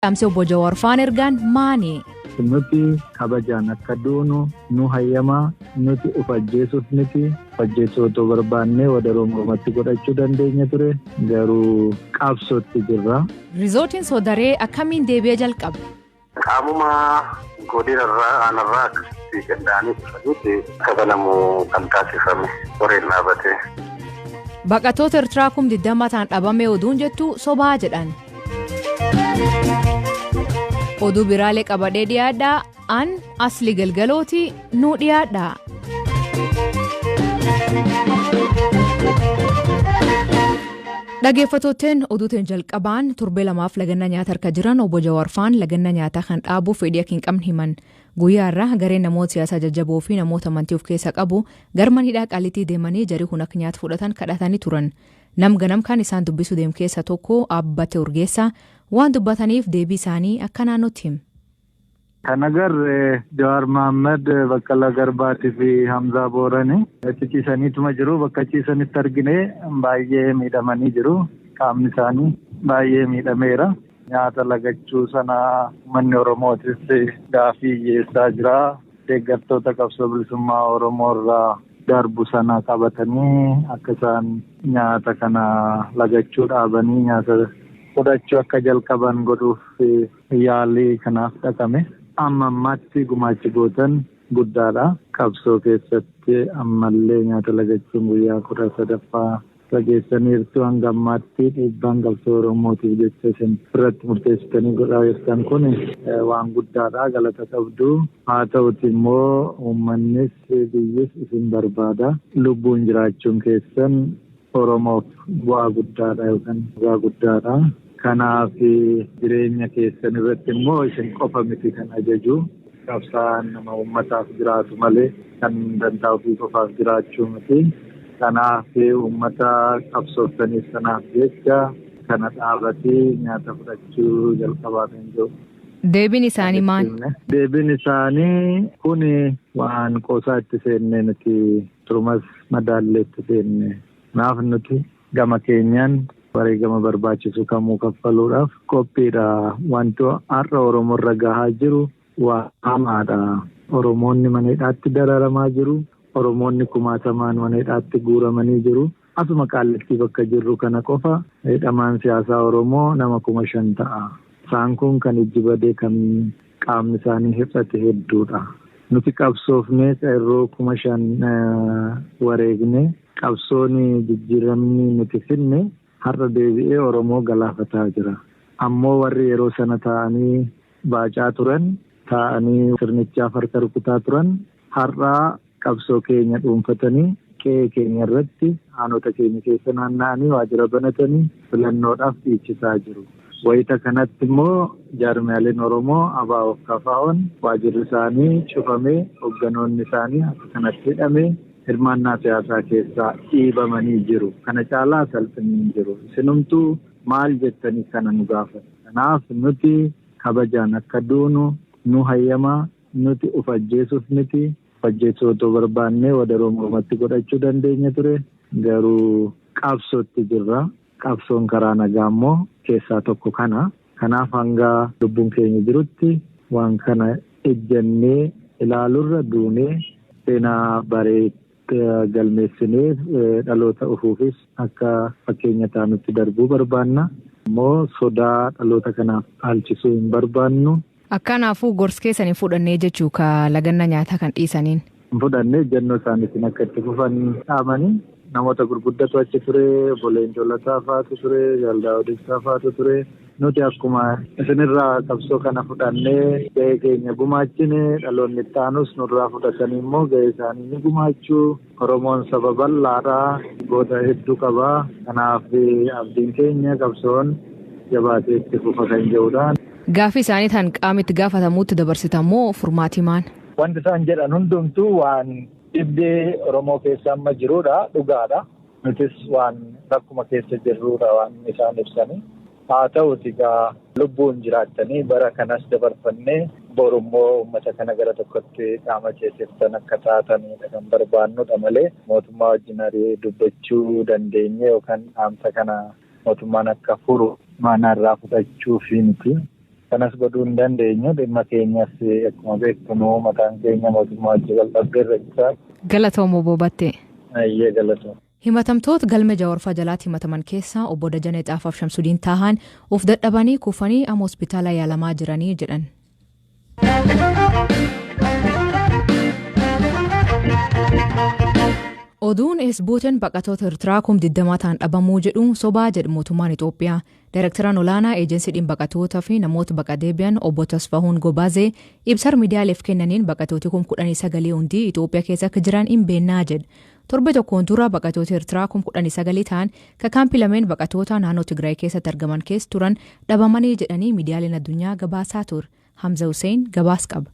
Dhaamsi obbo Jawaar faan ergaan maani? Nuti kabajaan akka duunu nu hayyamaa nuti uf ajjeesuuf miti ajjeesuu otoo barbaannee wadaroo mormatti godhachuu dandeenya ture garuu qabsootti jirra. Rizootiin Soodaree akkamiin deebi'ee jalqabe? Qaamuma godinarraa aanarraa akkasitti qindaa'anii turanitti kabalamu kan taasifame qoreen dhaabatee. Baqattoota Eertiraa 20 ta'an dhabame oduun jettu sobaa jedhan. Oduu biraalee qabadee dhiyaadhaa an asli galgalooti nuu dhiyaadhaa. Dhaggeeffattootteen oduutiin jalqabaan torbee lamaaf laganna nyaata harka jiran obbo Jawaar faan laganna nyaataa kan dhaabuuf fedhii akka hin qabne himan. Guyyaarraa gareen namoota siyaasaa jajjaboo fi namoota amantii of keessa qabu garman hidhaa qaalitii deemanii jarii kun akka nyaata fudhatan kadhatanii turan. Nam ganam kan isaan dubbisuu deemu keessa tokko Abbate Urgeessaa waan dubbataniif deebii isaanii akka naannootti hima. Kan agarre Jawaar Mohaammed Baqqalaa Garbaatii fi Hamzaa Booranii ciisaniituma jiru. Bakka ciisanitti argine baay'ee miidhamanii jiru. Qaamni isaanii baay'ee miidhameera. Nyaata lagachuu sana manni Oromootis gaafii dhiyeessaa jira. Deeggartoota qabsoo bilisummaa Oromoo irraa darbu sana qabatanii akka isaan nyaata kana lagachuu dhaabanii nyaata fudhachuu akka jalqaban godhuuf yaalii kanaaf dhaqame. Amma ammaatti gumaachi gootan guddaadha. Qabsoo keessatti ammallee nyaata lagachuun guyyaa 13ffaa dhageessaniirtu hanga ammaatti dhiibbaan qabsoo Oromootiif jecha isin irratti murteessitanii godhaa jirtan kun waan guddaadha. Galata qabdu. Haa ta'uti immoo uummannis biyyis isin barbaada. Lubbuun jiraachuun keessan Oromoof bu'aa guddaadha yookaan bu'aa guddaadha. Kanaaf jireenya keessan irratti immoo isin qofa miti kan ajaju. Qabsaan nama uummataaf jiraatu malee kan dantaa ofii qofaaf jiraachuu miti. Kanaaf uummata qabsooftaniif sanaaf jecha kana dhaabatee nyaata fudhachuu jalqabaa kan jiru. Deebiin isaanii maal? Deebiin isaanii kun waan qoosaa itti seennee nuti turumas madaallee itti seenne. Naaf nuti gama keenyaan wareegama barbaachisu kamuu kaffaluudhaaf qophiidha. Wanti har'a Oromoo irra gahaa jiru waa hamaadha. Oromoonni mana hidhaatti dararamaa jiru. Oromoonni kumaatamaan mana hidhaatti guuramanii jiru. Asuma Qaallitti bakka jirru kana qofa hidhamaan siyaasaa Oromoo nama 5,000 ta'a. Isaan kun kan ijji badee kan qaamni isaanii hir'ate hedduudha. Nuti qabsoofnee qeerroo 5,000 wareegne qabsoon jijjiiramni nuti finne har'a deebi'ee Oromoo galaafataa jira. Ammoo warri yeroo sana taa'anii baacaa turan, taa'anii sirnichaaf harka rukutaa turan, har'a qabsoo keenya dhuunfatanii qe'ee keenya irratti aanota keenya keessa naanna'anii waajjira banatanii filannoodhaaf dhiichisaa jiru. Wayita kanatti immoo jaarmiyaaleen Oromoo ABO'f KFO'n waajjirri isaanii cufamee hoogganoonni isaanii akka kanatti hidhamee hirmaannaa siyaasaa keessaa dhiibamanii jiru. Kana caalaa salphanii jiru. Isinumtuu maal jettanii kana nu gaafatu. Kanaaf nuti kabajaan akka duunu nu hayyamaa nuti uf ajjeesuuf miti ajjeesuu otoo barbaannee wadaroo mormatti godhachuu dandeenya ture. Garuu qabsootti jirra. Qabsoon karaa nagaa immoo keessaa tokko kana. Kanaaf hanga lubbuun keenya jirutti waan kana ejjannee ilaalurra duunee seenaa bareedaa galmeessinee dhaloota ufuufis akka fakkeenya taanutti darbuu barbaanna. Immoo sodaa dhaloota kanaaf dhaalchisuu hin barbaannu. Akkanaafuu gorsa keessanii fudhannee jechuu ka laganna nyaataa kan dhiisaniin. Fudhannee jennoo isaaniitiin akka itti fufan dhaamanii namoota gurguddatu achi ture, Boleen Jolataa faatu ture, Jaldaa Odeessaa faatu ture. Nuti akkuma isinirraa qabsoo kana fudhannee ga'ee keenya gumaachine dhaloonni itti aanus nurraa fudhatanii immoo ga'ee isaanii ni gumaachuu. Oromoon saba bal'aadhaa goota hedduu qabaa. Kanaaf abdiin keenya qabsoon jabaatee itti fufa kan jedhudha. Gaaffii isaanii tan qaamitti gaafatamuutti dabarsitamoo furmaati maal? Wanti isaan jedhan hundumtuu waan dhibdee Oromoo keessa amma jirudha, dhugaadha. Nutis waan rakkuma keessa jirrudha waan isaan ibsanii. Haa ta'uti egaa lubbuun jiraattanii bara kanas dabarfannee borummoo uummata kana gara tokkotti qaama keessattan akka taatanidha kan barbaannudha malee mootummaa wajjin ari'ee dubbachuu dandeenye yookaan dhaamsa kana mootummaan akka furu maanaarraa fudhachuufi miti. kanas godhuu hin dandeenyu dhimma keenyas akkuma beektu mataan keenya mootummaa wajjin wal-dhabdeerra jira. Galatoomoo boobattee. Ayyee galatoomo. Himatamtoota galma Jawaarfaa jalaatti himataman keessaa obbo Dajanee Xaafaaf Shamsudiin Taahaan of dadhabanii kufanii amma hospitaala yaalamaa jiranii jedhan. Oduun Esbuuteen baqatoota Eertiraa 20 ta'an dhabamuu jedhuun sobaa jedhu mootummaan Itoophiyaa. Daarektaraan olaanaa eejensii dhimma baqatootaa fi namoota baqa deebi'an obbo Tasfahuun Gobaazee ibsa miidiyaaleef kennaniin baqatooti 19,000 hundi Itoophiyaa keessa akka jiran hin beennaa jedhu. Torbe tokkoon dura baqatoota Eertiraa 19,000 ta'an kaampii lameen baqatoota naannoo Tigraay keessatti argaman keessa turan dhabamanii jedhanii miidiyaaleen addunyaa gabaasaa ture. Hamza Hussein gabaas qaba.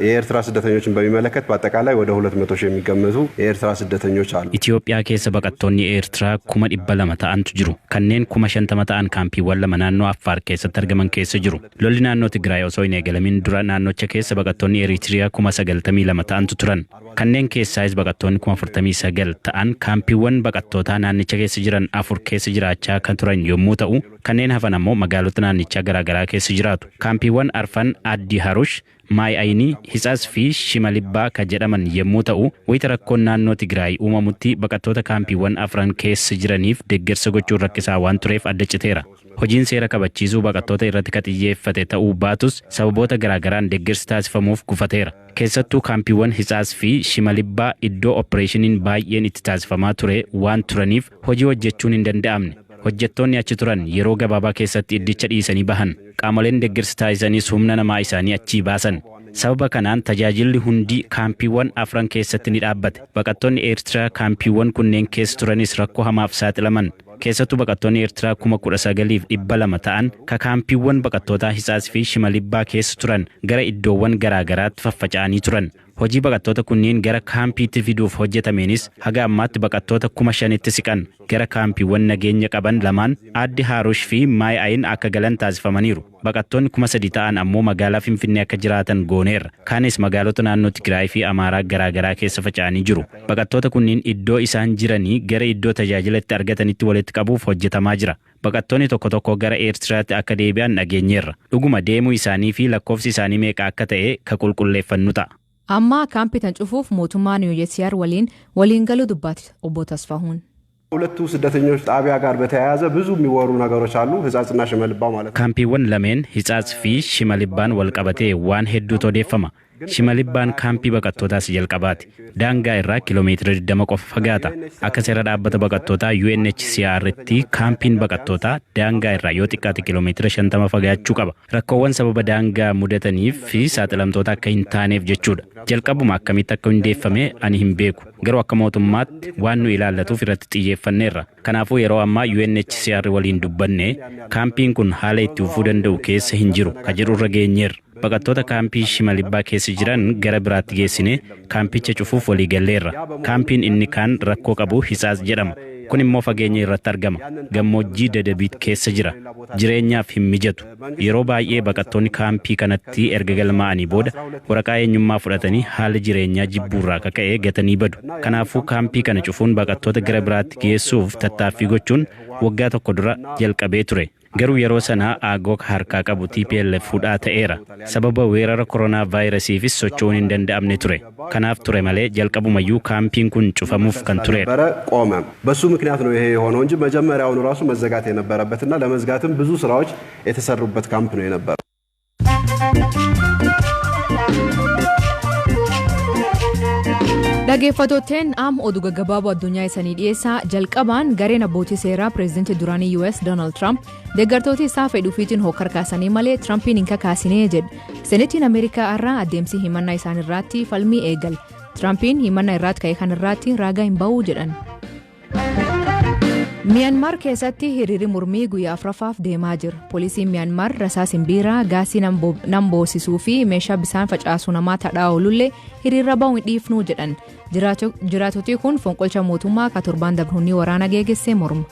የኤርትራ ስደተኞችን በሚመለከት በአጠቃላይ ወደ 200 የሚገመቱ የኤርትራ ስደተኞች አሉ። ኢትዮጵያ keessa baqattoonni Eertiraa 200 ta'antu jiru. Kanneen 50 ta'an kaampiiwwan lama naannoo Affaar keessatti argaman keessa jiru. Lolli naannoo Tigraay osoo hin eegalamin dura naannocha keessa baqattoonni Eritiriyaa 92 ta'antu turan. Kanneen keessaayis baqattoonni 49 ta'an kaampiiwwan baqattootaa naannicha keessa jiran 4 keessa jiraachaa kan turan yommuu ta'u, kanneen hafan ammoo magaalota naannichaa garaagaraa keessa jiraatu. Kaampiiwwan arfan Addi Harush, Maay'aayinii, Hisaas fi Shimalibbaa kan jedhaman yommuu ta'u, wayita rakkoon naannoo Tigraay uumamutti baqattoota kaampiiwwan afran keessa jiraniif deeggarsa gochuun rakkisaa waan tureef adda citeera. Hojiin seera kabachiisuu baqattoota irratti kan xiyyeeffate ta'uu baatus sababoota garaagaraan deeggarsi taasifamuuf gufateera. Keessattuu kaampiiwwan Hisaas fi Shimalibbaa iddoo opereeshiniin baay'een itti taasifamaa ture waan turaniif hojii hojjechuun hin danda'amne. Hojjettoonni achi turan yeroo gabaabaa keessatti iddicha dhiisanii bahan. Qaamoleen deeggarsa taasisanis humna namaa isaanii achii baasan. Sababa kanaan tajaajilli hundi kaampiiwwan afran keessatti ni dhaabbate. Baqattoonni Eertiraa kaampiiwwan kunneen keessa turanis rakkoo hamaaf saaxilaman. Keessattuu baqattoonni Eertiraa 19,200 ta'an kaampiiwwan baqattootaa Hisaas fi Shimalibbaa keessa turan gara iddoowwan garaagaraatti faffaca'anii turan. Hojii baqattoota kunniin gara kaampiitti fiduuf hojjetameenis haga ammaatti baqattoota 5,000tti siqan gara kaampiiwwan nageenya qaban lamaan Addi Harush fi Maay'aayin akka galan taasifamaniiru. Baqattoonni 3,000 ta'an ammoo magaalaa Finfinnee akka jiraatan gooneerra. Kaanis magaalota naannoo Tigraay fi Amaaraa garaagaraa keessa faca'anii jiru. Baqattoota kunniin iddoo isaan jiranii gara iddoo tajaajila itti argatanitti walitti qabuuf hojjetamaa jira. Baqattoonni tokko tokko gara Eertiraatti akka deebi'an dhageenyeerra. Dhuguma deemuu isaanii fi lakkoofsi isaanii meeqa akka ta'e ka qulqulleeffannu ta'a. Amma kaampiitan cufuuf mootummaan UNHCR waliin galuu dubbate obbo Tasfahuun. ሁለቱ ስደተኞች ጣቢያ ጋር በተያያዘ ብዙ የሚወሩ ነገሮች አሉ። ህጻጽና ሽመልባው ማለት ካምፒiwwan lameen Hisaas fi Shimalibbaan wal qabatee waan hedduutu odeeffama. Shimalibbaan kaampii baqattootaas jalqabaati. Daangaa irraa kiiloomeetira 20 qofa fagaata. Akka seera dhaabbata baqattootaa UNHCR'tti kaampiin baqattootaa daangaa irraa yoo xiqqaate kiiloomeetira 50 fagaachuu qaba. Rakkoowwan sababa daangaa mudataniif fi saaxilamtoota akka hin taaneef jechuudha. Jalqabuma akkamitti akka hundeeffame ani hin beeku. Garuu akka mootummaatti waan nu ilaallatuuf irratti xiyyeeffanneerra. Kanaafuu yeroo ammaa UNHCR waliin dubbanne kaampiin kun haala itti fufuu danda'u keessa hin jiru ka jedhurra geenyeerra. Baqattoota kaampii Shimalibbaa keessa jiran gara biraatti geessine kaampicha cufuuf walii galleerra. Kaampiin inni kaan rakkoo qabu Hisaas jedhama. Kun immoo fageenya irratti argama. Gammoojjii Dadabiit keessa jira. Jireenyaaf hin mijatu. Yeroo baay'ee baqattoonni kaampii kanatti erga galmaa'anii booda waraqaa eenyummaa fudhatanii haala jireenyaa jibbuurraa kaka'ee gatanii badu. Kanaafuu kaampii kana cufuun baqattoota gara biraatti geessuuf tattaaffii gochuun waggaa tokko dura jalqabee ture. Garuu yeroo sanaa aangoo harkaa qabu TPLF fudhaa ta'eera. Sababa weerara koronaa vaayirasiifis socho'uun hin danda'amne ture. Kanaaf ture malee jalqabumayyuu kaampiin kun cufamuuf kan turedha. ቆመ። በሱ ምክንያት ነው ይሄ የሆነው እንጂ መጀመሪያውኑ ራሱ መዘጋት የነበረበትና ለመዝጋትም ብዙ ስራዎች የተሰሩበት ካምፕ ነው የነበረው። Dhaggeeffattootteen oduu gaggabaaboo addunyaa isanii dhiyeessaa jalqabaan gareen abbootii seeraa pireezidantii duraanii US Donald Trump deeggartoota isaa fedhuufiitiin hokkara kaasanii malee Trumpiin hin kakaasinee jedhe. Senetiin Ameerikaa irraa adeemsi himannaa isaan irratti falmii eegale. Trumpiin himannaa irratti ka'e kan irratti raagaa hin ba'uu jedhan. Miyaanmar keessatti hiriirri mormii guyyaa afuraffaaf deemaa jira. Poolisiin Miyaanmar rasaasa biiraa gaasii namboosisuu fi meeshaa bishaan facaasuu namaa tadhaa oolullee hiriirra ba'uu hin dhiifnuu jedhan. Jiraatotni kun fonqolcha mootummaa ka torban dabruunii waraana geegessee mormu.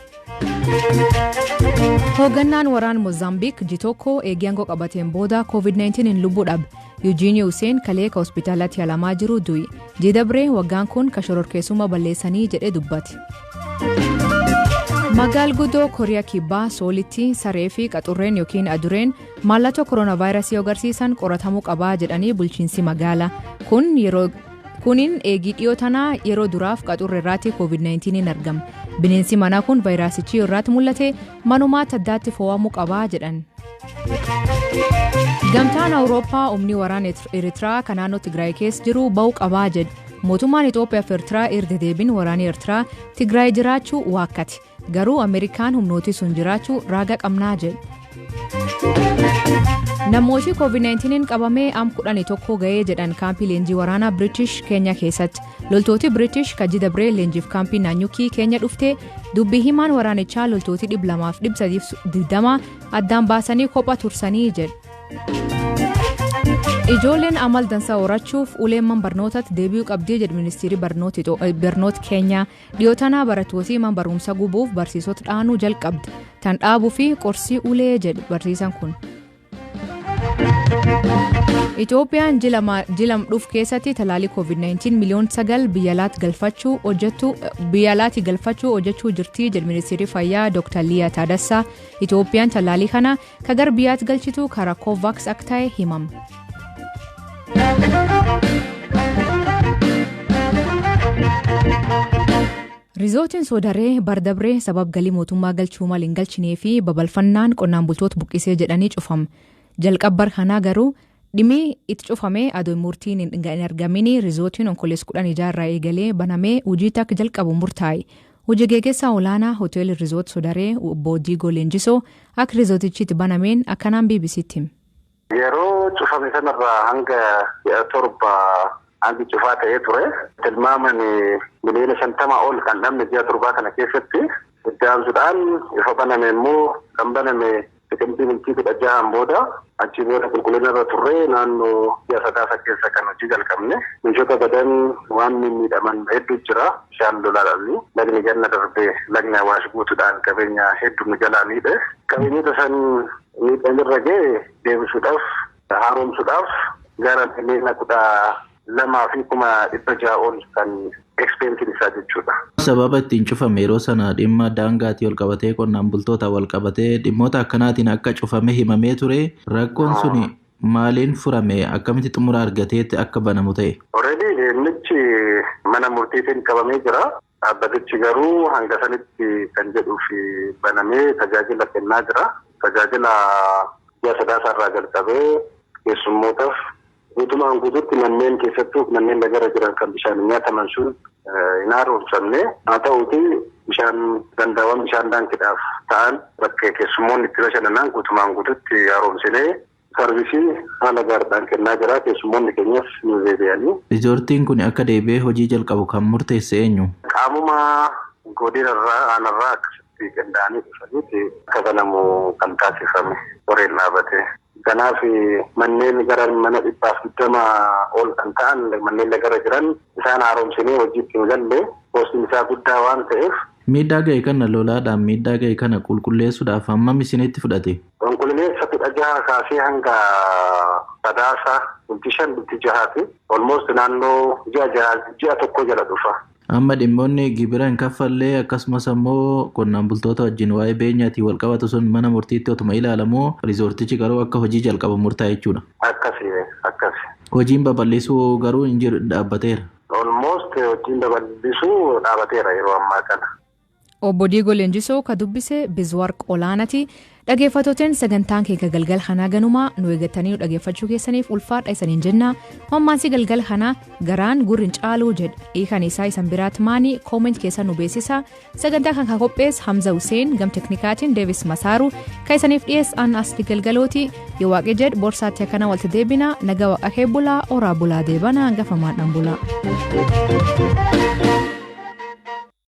Hoogganaan waraana Mozaambiik Jitoko eegii aangoo qabateen booda COVID-19 hin lubbuu dhabe. Eugenie Hussein kalee ka hospitaalatti yaalamaa jiru du'i. Jidabree waggaan kun ka shororkeessummaa balleessanii jedhee dubbate. Magaal guddoo Kooriyaa Kibbaa Soolitti saree fi qaxurreen yookiin adurreen mallattoo koronaavaayirasii agarsiisan qoratamuu qabaa jedhanii bulchiinsi magaalaa kuniin eegii dhiyoo tanaa yeroo duraaf qaxurre irratti COVID-19 argama. Bineensi manaa kun vaayirasichi irratti mul'ate manumaatti addaatti fo'amuu qabaa jedhan. Gamtaan Awurooppaa humni waraana Eertiraa kan naannoo Tigraay keessa jiru ba'uu qabaa jedhe. Mootummaan Itoophiyaa fi Eertiraa erga deebiin waraana Eertiraa Tigraay jiraachuu waakkate. Garuu Ameerikaan humnooti sun jiraachuu raaga qabnaa jedhe. Namooti COVID-19 qabamee 11 ga'ee jedhan kaampii leenjii waraanaa British Keenya keessatti. Loltooti British Kaji Dabree leenjiif kaampii Naanyukii Keenya dhuftee dubbii himaan waraanichaa loltooti 220 addaan baasanii kophaa tursanii jedhe. Ijoolleen amal dansaa horachuuf uleemman barnootatti deebi'uu qabdii jedhu ministeerri barnoota Keenyaa dhiyootanaa barattooti man barumsa gubuuf barsiisota dhaanuu jalqabde tan dhaabuu fi qorsii ulee jedhu barsiisan kun. Itoophiyaan jilam dhuuf keessatti talaalii COVID-19 miliyoon 9 biyyalaatti galfachuu hojjechuu jirti jedhu ministeerri fayyaa Dr. Liyaa Taadassaa. Itoophiyaan talaalii kana kagar biyyaatti galchitu karaa Covax akka ta'e himama. Rizootiin Soodaree Bardabree sabab galii mootummaa galchuu malee hin galchinee fi babalfannaan qonnaan bultoota buqqisee jedhanii cufama. Jalqabbar kanaa garuu dhimmi itti cufamee adoo murtiin hin argamin rizootiin onkolees 16 irraa eegalee banamee hojii akka jalqabu murtaa'e. Hojii gaggeessaa olaanaa hoteelii Rizoot Soodaree obbo Diigoo Leenjisoo akka rizootichi banameen akkanaan BBC'tti hime. Yeroo cufame sanarraa hanga 7 hangi cufaa ta'ee ture tilmaaman miliyoona 50 ol kan dhabne ji'a 7 kana keessatti iddaamsuudhaan ifa baname immoo kan baname biqiltii milkii 16 booda achi booda qulqullina irra turre naannoo ji'a 3 keessa kan hojii jalqabne meeshota badan waan miidhaman hedduu jira bishaan lolaadhaan lagni ganna darbee lagni Awaash guutuudhaan qabeenya hedduu nu jalaa miidhe qabeenyota san miidhamirra ga'e deebisuudhaaf haaromsuudhaaf gara miliyoona 2,600 ol kan expensive isaa jechuudha. Sababa ittiin cufame yeroo sana dhimma daangaatii ol qabatee qonnaan bultoota wal qabatee dhimmoota akkanaatiin akka cufame himamee ture rakkoon suni maaliin furame akkamitti xumura argateetti akka banamu ta'e. Already dhimmichi mana murtiitiin qabamee jira. Dhaabbatichi garuu hanga sanitti kan jedhuu fi banamee tajaajila kennaa jira. Tajaajila ji'a 3 irraa jalqabee keessummootaaf guutumaan guutuutti manneen keessattuu manneen lagara jiran kan bishaan nyaataman sun hin haaromsamne haa ta'uuti bishaan dandaawwan bishaan daankiidhaaf ta'an bakka keessummoonni itti bashannanan guutumaan guutuutti haaromsinee sarvisii haala gaariidhaan kennaa jira keessummoonni keenyas nu deebi'anii. Rizoortiin kun akka deebi'ee hojii jalqabu kan murteesse eenyu? Qaamuma godinarraa aanarraa akkasitti qindaa'anii dhufaniiti akka banamu kan taasifame qoreen dhaabate. Kanaaf manneen gara mana 120 ol kan ta'an manneen lagara jiran isaan haaromsinee hojiitti hin galle poostiin isaa guddaa waan ta'eef. Miidhaa ga'e kana lolaadhaan miidhaa ga'e kana qulqulleessuudhaaf hammam isinitti fudhate? Qulqulleessa 16 kaasee hanga 5 almost naannoo ji'a tokko jala dhufa. Amma dhimmoonni gibira hin kaffallee akkasumas ammoo qonnaan bultoota wajjin waa'ee beenyaatiin wal qabatu sun mana murtiitti otuma ilaalamoo rizoortichi garuu akka hojii jalqabu murtaa'e jechuudha. Akkasi. Hojiin babal'isuu garuu hin jiru dhaabbateera. Almost hojiin babal'isuu dhaabateera yeroo ammaa kana. Obbo Diigoo Leenjisoo ka dubbise Bizwarq Olaanaati. Dhaggeeffattoonni sagantaan keenya galgal kanaa ganumaa nu eeggatanii dhaggeeffachuu keessaniif ulfaadha isaniin jenna. Mammaansi galgal kanaa garaan gurrin caaluu jedha. Hiikan isaa isan biraatti maanii kooment keessa nu beeksisa. Sagantaa kan qopheesse Hamza Hussein gam teknikaatiin Deevis Masaaru kan isaniif dhiyeessan asli galgalooti. Yoo waaqee jedh borsaatti akkana walta deebina naga waaqa kee bulaa oraa bulaa deebana hangafamaan bulaa.